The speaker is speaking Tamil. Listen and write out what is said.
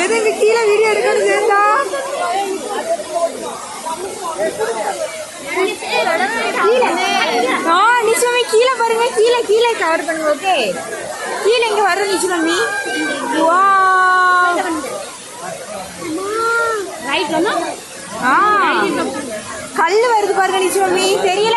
எதுக்கு கீழே வீடியோ எடுக்கணும் சேர்ந்தா நிச்சயமே கீழே பாருங்க கீழே கீழே கவர் பண்ணுங்க ஓகே கீழே இங்க வர நிச்சயமே கல் வருது பாருங்க நிச்சயமே தெரியல